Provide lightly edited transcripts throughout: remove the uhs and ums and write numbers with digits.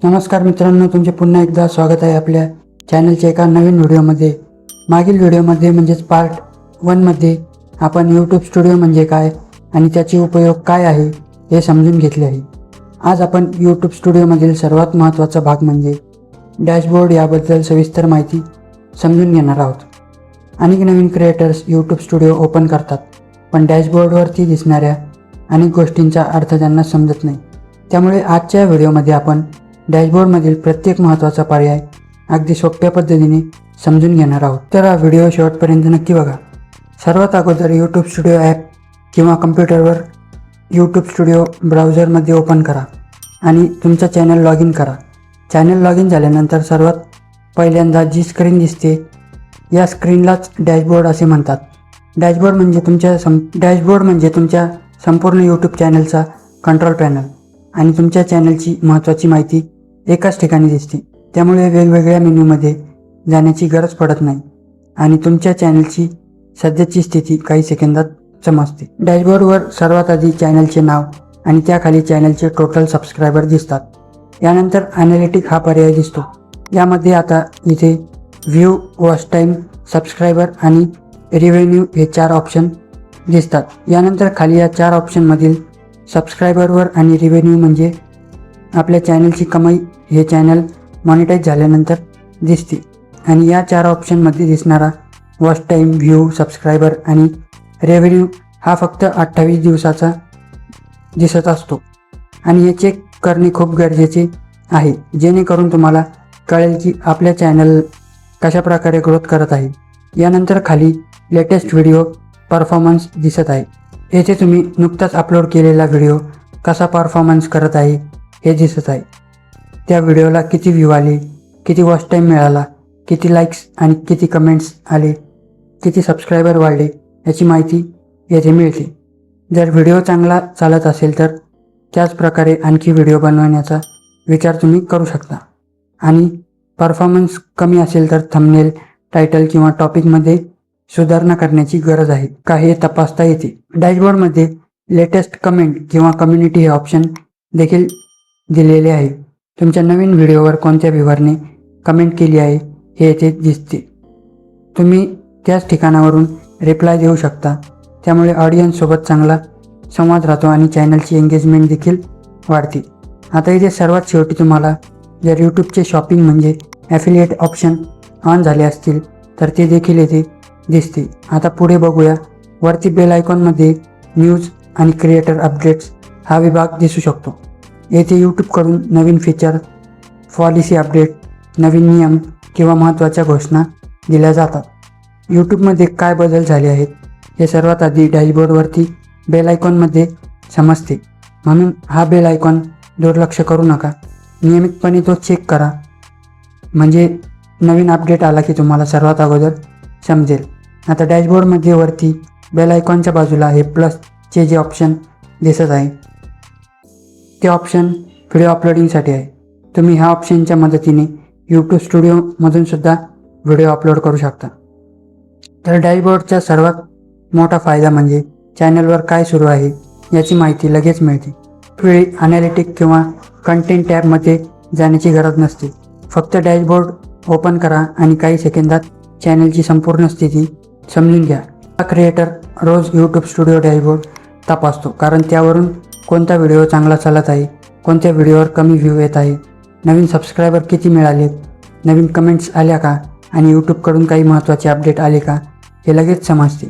नमस्कार मित्रांनो, तुमचे पुन्हा एकदा स्वागत आहे आपल्या चॅनलच्या एका नवीन व्हिडिओमध्ये। मागील व्हिडिओमध्ये म्हणजेच पार्ट 1 मध्ये आपण यूट्यूब स्टुडिओ म्हणजे काय आणि त्याचे उपयोग काय आहे हे समजून घेतले आहे। आज आपण यूट्यूब स्टुडिओमधील सर्वात महत्त्वाचा भाग म्हणजे डॅशबोर्ड याबद्दल सविस्तर माहिती समजून घेणार आहोत। अनेक नवीन क्रिएटर्स यूट्यूब स्टुडिओ ओपन करतात, पण डॅशबोर्डवरती दिसणाऱ्या अनेक गोष्टींचा अर्थ त्यांना समजत नाही। त्यामुळे आजच्या व्हिडिओमध्ये आपण डॅशबोर्डमधील प्रत्येक महत्त्वाचा पर्याय अगदी सोप्या पद्धतीने समजून घेणार आहोत। तर हा व्हिडिओ शेवटपर्यंत नक्की बघा। सर्वात अगोदर यूट्यूब स्टुडिओ ॲप किंवा कम्प्युटरवर यूट्यूब स्टुडिओ ब्राउझरमध्ये ओपन करा आणि तुमचा चॅनल लॉग इन करा। चॅनल लॉग इन झाल्यानंतर सर्वात पहिल्यांदा जी स्क्रीन दिसते या स्क्रीनलाच डॅशबोर्ड असे म्हणतात। डॅशबोर्ड म्हणजे तुमच्या संपूर्ण यूट्यूब चॅनलचा कंट्रोल पॅनल आणि तुमच्या चॅनलची महत्त्वाची माहिती एकाच ठिकाणी दिसते। त्यामुळे वेगवेगळ्या मेन्यूमध्ये जाण्याची गरज पडत नाही आणि तुमच्या चॅनलची सध्याची स्थिती काही सेकंदात समजते। डॅशबोर्डवर सर्वात आधी चॅनलचे नाव आणि त्याखाली चॅनलचे टोटल सबस्क्रायबर दिसतात। यानंतर ॲनालिटिक हा पर्याय दिसतो। यामध्ये आता इथे व्ह्यू, वॉच टाईम, सबस्क्रायबर आणि रेव्हेन्यू हे 4 ऑप्शन दिसतात। यानंतर खाली या 4 ऑप्शनमधील सबस्क्रायबरवर आणि रेव्हेन्यू म्हणजे आपल्या चॅनलची कमाई हे चॅनल मॉनिटाईज झाल्यानंतर दिसते आणि या 4 ऑप्शनमध्ये दिसणारा वॉच टाईम, व्ह्यू, सबस्क्रायबर आणि रेव्हेन्यू हा फक्त 28 दिवसाचा दिसत असतो आणि हे चेक करणे खूप गरजेचे आहे, जेणेकरून तुम्हाला कळेल की आपल्या चॅनल कशा प्रकारे ग्रोथ करत आहे। यानंतर खाली लेटेस्ट व्हिडिओ परफॉर्मन्स दिसत आहे। येथे तुम्ही नुकताच अपलोड केलेला व्हिडिओ कसा परफॉर्मन्स करत आहे हे दिसत आहे। त्या व्हिडिओला किती व्ह्यू आले, किती वॉच टाईम मिळाला, किती लाईक्स आणि किती कमेंट्स आले, किती सबस्क्रायबर वाढले याची माहिती येथे मिळते। जर व्हिडिओ चांगला चालत असेल तर त्याच प्रकारे आणखी व्हिडिओ बनवण्याचा विचार तुम्ही करू शकता आणि परफॉर्मन्स कमी असेल तर थंबनेल, टायटल किंवा टॉपिकमध्ये सुधारणा करण्याची गरज आहे का हे तपासता येते। डॅशबोर्डमध्ये लेटेस्ट कमेंट किंवा कम्युनिटी हे ऑप्शन देखील दिलेले आहे। तुमच्या नवीन व्हिडिओवर कोणत्या व्ह्यूअरने कमेंट केली आहे हे येथे दिसते। तुम्ही त्याच ठिकाणावरून रिप्लाय देऊ शकता, त्यामुळे ऑडियन्ससोबत चांगला संवाद राहतो आणि चॅनलची एंगेजमेंट देखील वाढते। आता इथे सर्वात शेवटी तुम्हाला जर यूट्यूबचे शॉपिंग म्हणजे ॲफिलिएट ऑप्शन ऑन झाले असतील तर ते देखील येथे दिसते। आता पुढे बघूया। वरती बेल आयकॉनमध्ये न्यूज आणि क्रिएटर अपडेट्स हा विभाग दिसू शकतो। येथे यूट्यूबकडून नवीन फीचर, पॉलिसी अपडेट, नवीन नियम किंवा महत्त्वाच्या घोषणा दिल्या जातात। यूट्यूबमध्ये काय बदल झाले आहेत हे सर्वात आधी डॅशबोर्डवरती बेल आयकॉनमध्ये समजते, म्हणून हा बेल आयकॉन दुर्लक्ष करू नका। नियमितपणे तो चेक करा, म्हणजे नवीन अपडेट आला की तुम्हाला सर्वात अगोदर समजेल। आता डॅशबोर्डमध्ये वरती बेल आयकॉनच्या बाजूला हे प्लसचे जे ऑप्शन दिसत आहे ते ऑप्शन व्हिडिओ अपलोडिंगसाठी आहे। तुम्ही ह्या ऑप्शनच्या मदतीने यूट्यूब स्टुडिओमधून सुद्धा व्हिडिओ अपलोड करू शकता। तर डॅशबोर्डचा सर्वात मोठा फायदा म्हणजे चॅनलवर काय सुरू आहे याची माहिती लगेच मिळते। वेळी ॲनालिटिक किंवा कंटेंट टॅबमध्ये जाण्याची गरज नसते। फक्त डॅशबोर्ड ओपन करा आणि काही सेकंदात चॅनलची संपूर्ण स्थिती समजून घ्या। हा क्रिएटर रोज यूट्यूब स्टुडिओ डॅशबोर्ड तपासतो, कारण त्यावरून कोणता व्हिडिओ चांगला चालत आहे, कोणत्या व्हिडिओवर कमी व्ह्यू येत आहे, नवीन सबस्क्रायबर किती मिळाले, नवीन कमेंट्स आल्या का आणि यूट्यूबकडून काही महत्त्वाचे अपडेट आले का हे लगेच समजते।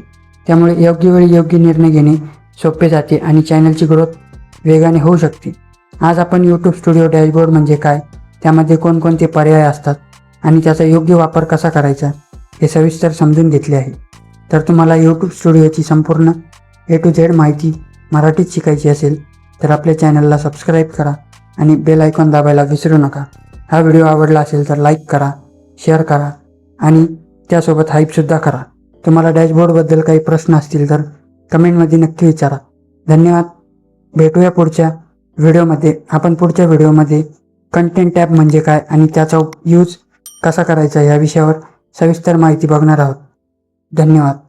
त्यामुळे योग्य वेळी योग्य निर्णय घेणे सोपे जाते आणि चॅनलची ग्रोथ वेगाने होऊ शकते। आज आपण यूट्यूब स्टुडिओ डॅशबोर्ड म्हणजे काय, त्यामध्ये कोणकोणते पर्याय असतात आणि त्याचा योग्य वापर कसा करायचा हे सविस्तर समजून घेतले आहे। तर तुम्हाला यूट्यूब स्टुडिओची संपूर्ण A to Z माहिती मराठीत शिकायची असेल तर आपल्या चॅनलला सबस्क्राईब करा आणि बेल आयकॉन दाबायला विसरू नका। हा व्हिडिओ आवडला असेल तर लाईक करा, शेअर करा आणि त्यासोबत हाईपसुद्धा करा। तुम्हाला डॅशबोर्डबद्दल काही प्रश्न असतील तर कमेंटमध्ये नक्की विचारा। धन्यवाद। भेटूया पुढच्या व्हिडिओमध्ये। आपण पुढच्या व्हिडिओमध्ये कंटेंट टॅब म्हणजे काय आणि त्याचा यूज कसा करायचा या विषयावर सविस्तर माहिती बघणार आहोत। धन्यवाद।